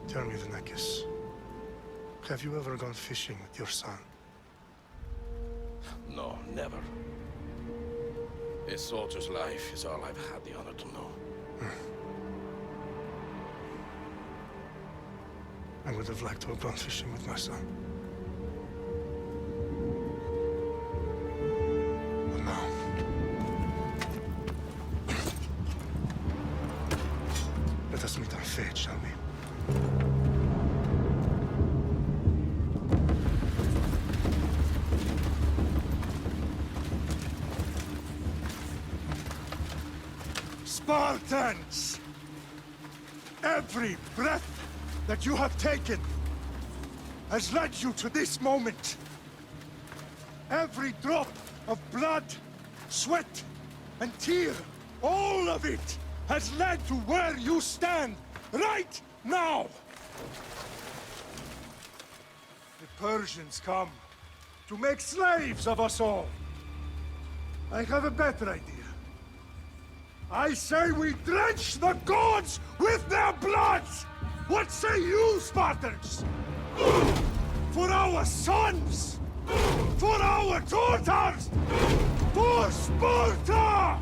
Tell me, Leonidas, have you ever gone fishing with your son? No, never. A soldier's life is all I've had the honor to know. I would have liked to have gone fishing with my son. But no. Let us meet on fate, shall we? Spartans! Every breath that you have taken has led you to this moment. Every drop of blood, sweat, and tear, all of it has led to where you stand right now. The Persians come to make slaves of us all. I have a better idea. I say we drench the gods with their blood! What say you, Spartans? For our sons! For our daughters! For Sparta!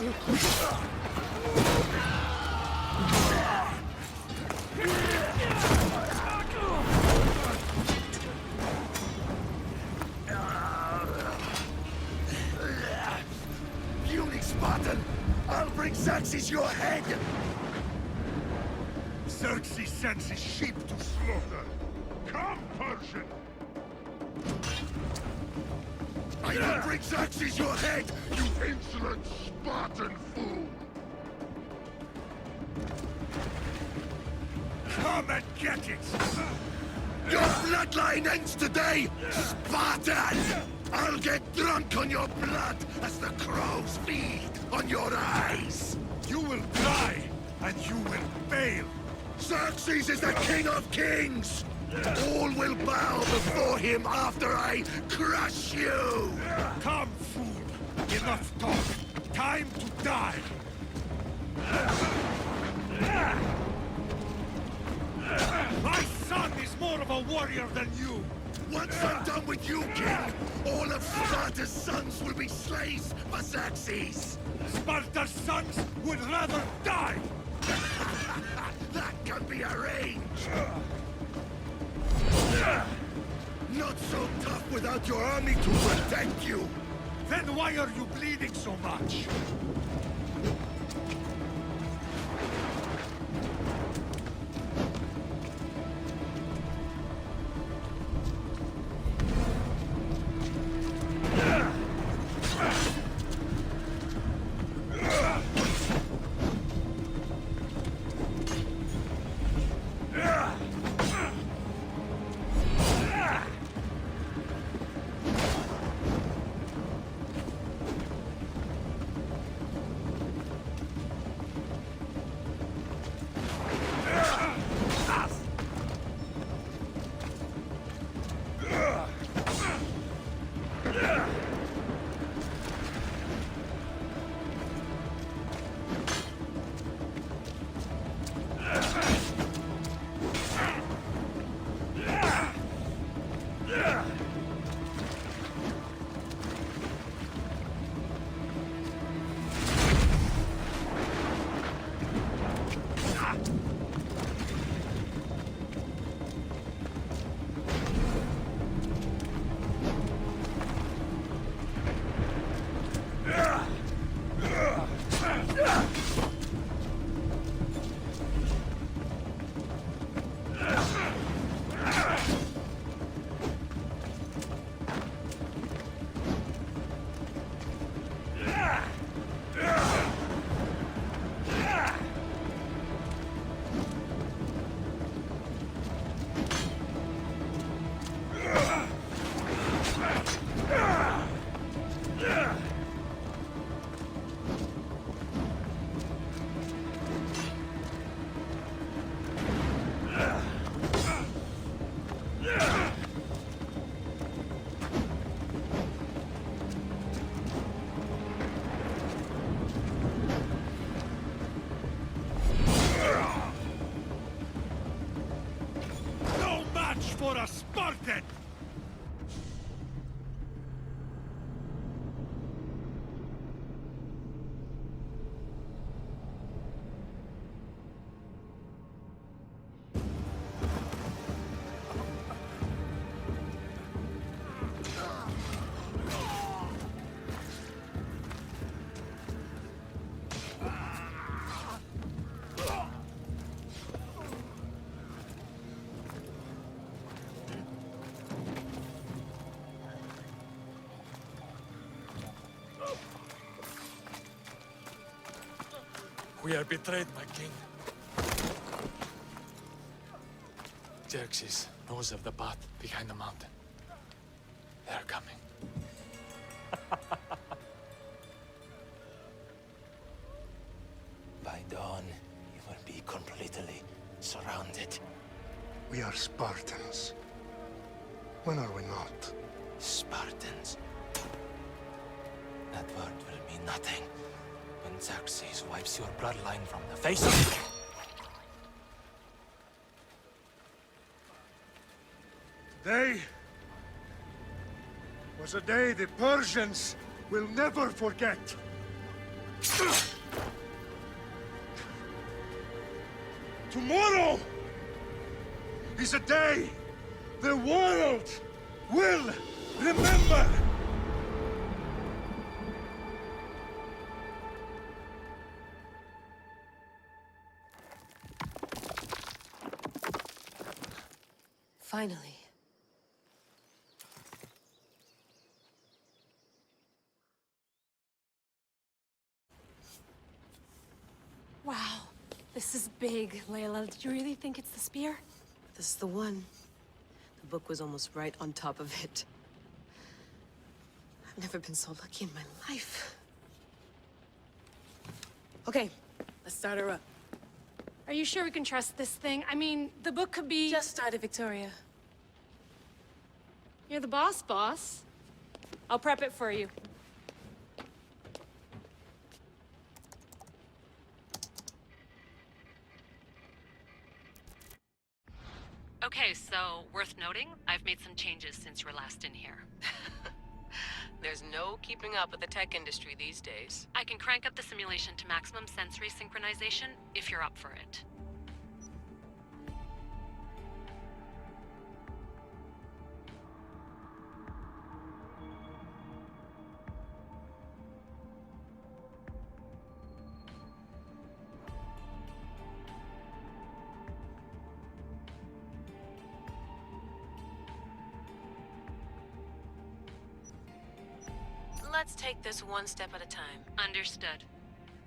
Puny Spartan! I'll bring Xerxes your head! Xerxes sends his sheep to slaughter. Come, Persian! I will bring Xerxes your head, you insolent Spartan fool! Come and get it! Your bloodline ends today, Spartan! I'll get drunk on your blood as the crows feed on your eyes! You will die, and you will fail! Xerxes is the king of kings! All will bow before him after I crush you! Come, fool! Enough talk! Time to die! My son is more of a warrior than you! Once I'm done with you, king, all of Sparta's sons will be slaves for Xerxes! Sparta's sons would rather die! That can be arranged! Not so tough without your army to protect you! Then why are you bleeding so much? For a Spartan! We are betrayed, my king. Xerxes knows of the path behind the mountain. They are coming. By dawn, you will be completely surrounded. We are Spartans. When are we not? Spartans. That word will mean nothing when Xerxes wipes your bloodline from the face of... Today was a day the Persians will never forget. Tomorrow is a day the world will remember! Finally. Wow, this is big, Layla. Did you really think it's the spear? This is the one. The book was almost right on top of it. I've never been so lucky in my life. Okay, let's start her up. Are you sure we can trust this thing? I mean, the book could be... Just started, Victoria. You're the boss. I'll prep it for you. Okay, so worth noting, I've made some changes since you were last in here. There's no keeping up with the tech industry these days. I can crank up the simulation to maximum sensory synchronization if you're up for it. Let's take this one step at a time. Understood.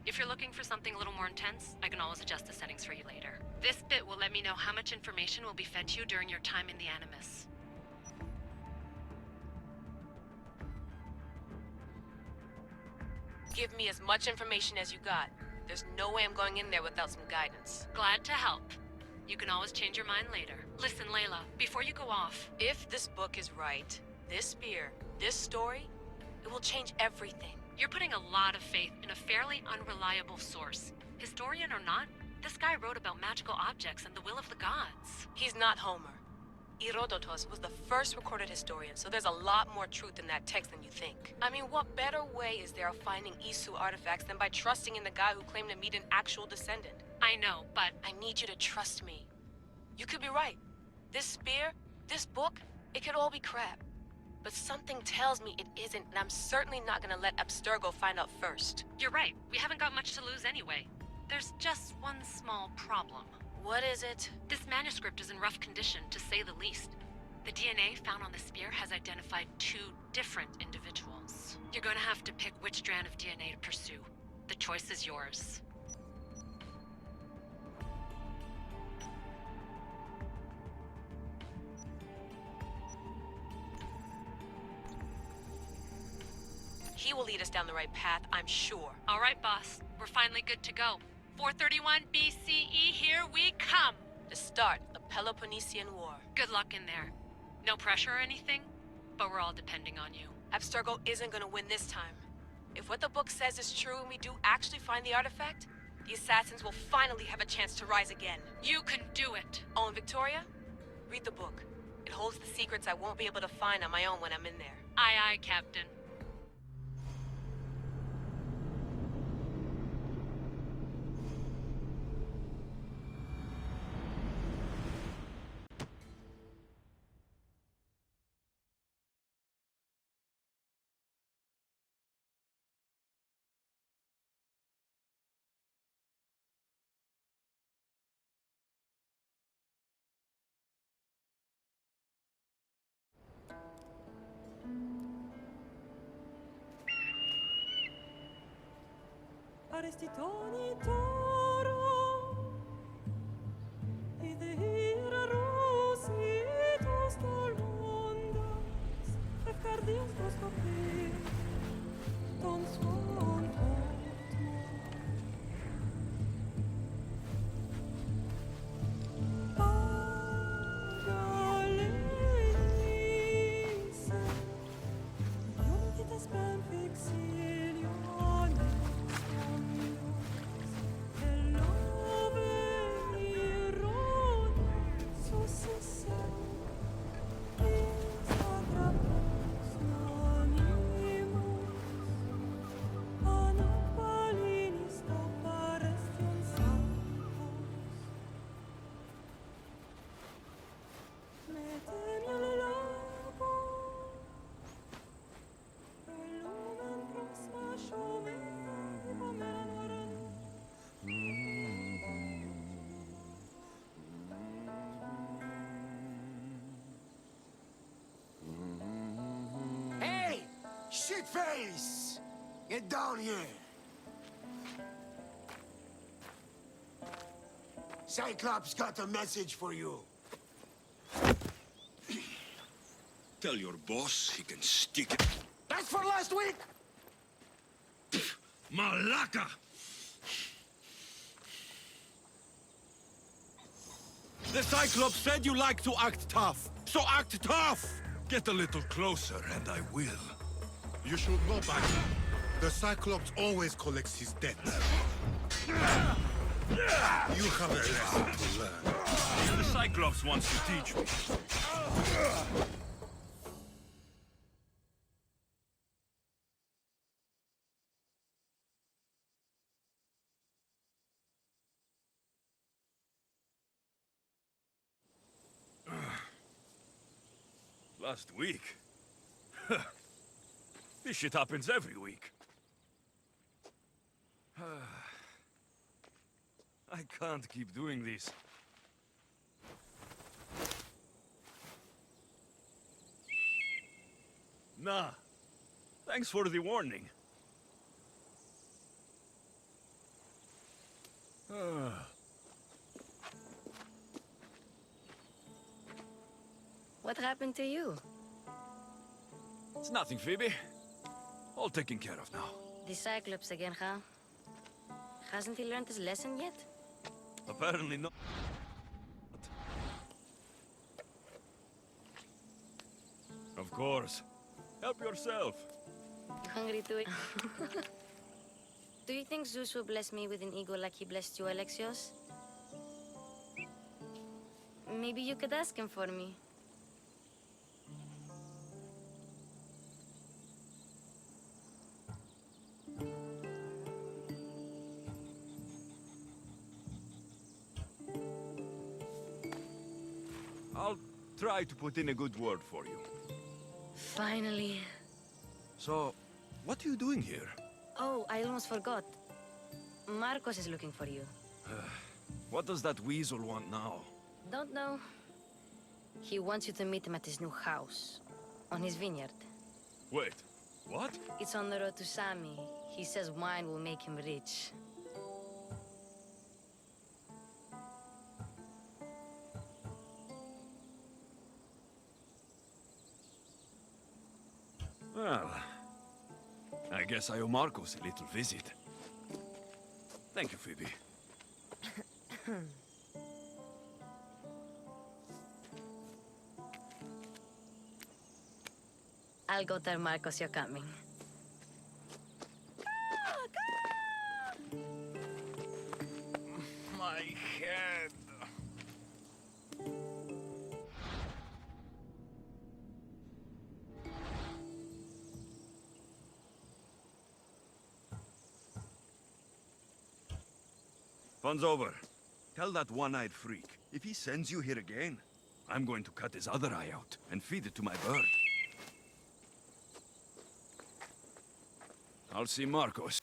If you're looking for something a little more intense, I can always adjust the settings for you later. This bit will let me know how much information will be fed to you during your time in the Animus. Give me as much information as you got. There's no way I'm going in there without some guidance. Glad to help. You can always change your mind later. Listen, Layla, before you go off... If this book is right, this spear, this story, it will change everything. You're putting a lot of faith in a fairly unreliable source. Historian or not, this guy wrote about magical objects and the will of the gods. He's not Homer. Herodotus was the first recorded historian, so there's a lot more truth in that text than you think. I mean, what better way is there of finding Isu artifacts than by trusting in the guy who claimed to meet an actual descendant? I know, but... I need you to trust me. You could be right. This spear, this book, it could all be crap. But something tells me it isn't, and I'm certainly not gonna let Abstergo find out first. You're right. We haven't got much to lose anyway. There's just one small problem. What is it? This manuscript is in rough condition, to say the least. The DNA found on the spear has identified 2 different individuals. You're going to have to pick which strand of DNA to pursue. The choice is yours. He will lead us down the right path, I'm sure. All right, boss. We're finally good to go. 431 BCE, here we come! To start the Peloponnesian War. Good luck in there. No pressure or anything, but we're all depending on you. Abstergo isn't gonna win this time. If what the book says is true and we do actually find the artifact, the assassins will finally have a chance to rise again. You can do it! Oh, and Victoria? Read the book. It holds the secrets I won't be able to find on my own when I'm in there. Aye, aye, Captain. Arestitoni toro, idehira rositos tolondas, efcardios proscopir, ton suon shitface! Get down here. Cyclops got a message for you. Tell your boss he can stick it. That's for last week! Malaka! The Cyclops said you like to act tough, so act tough! Get a little closer and I will. You should know back. The Cyclops always collects his debt. You have a lesson to learn. The Cyclops wants to teach me. Last week? This shit happens every week. I can't keep doing this. Nah. Thanks for the warning. What happened to you? It's nothing, Phoebe. All taken care of now. The Cyclops again, huh? Hasn't he learned his lesson yet? Apparently not. Of course. Help yourself. You hungry too? Do you think Zeus will bless me with an ego like he blessed you, Alexios? Maybe you could ask him for me. I'll try to put in a good word for you. Finally. So, what are you doing here? Oh, I almost forgot. Marcos is looking for you. What does that weasel want now? Don't know. He wants you to meet him at his new house. On his vineyard. Wait, what? It's on the road to Sami. He says wine will make him rich. Well, I guess I owe Marcos a little visit. Thank you, Phoebe. I'll go tell Marcos you're coming. My head. Fun's over. Tell that one-eyed freak, if he sends you here again, I'm going to cut his other eye out and feed it to my bird. I'll see Marcos.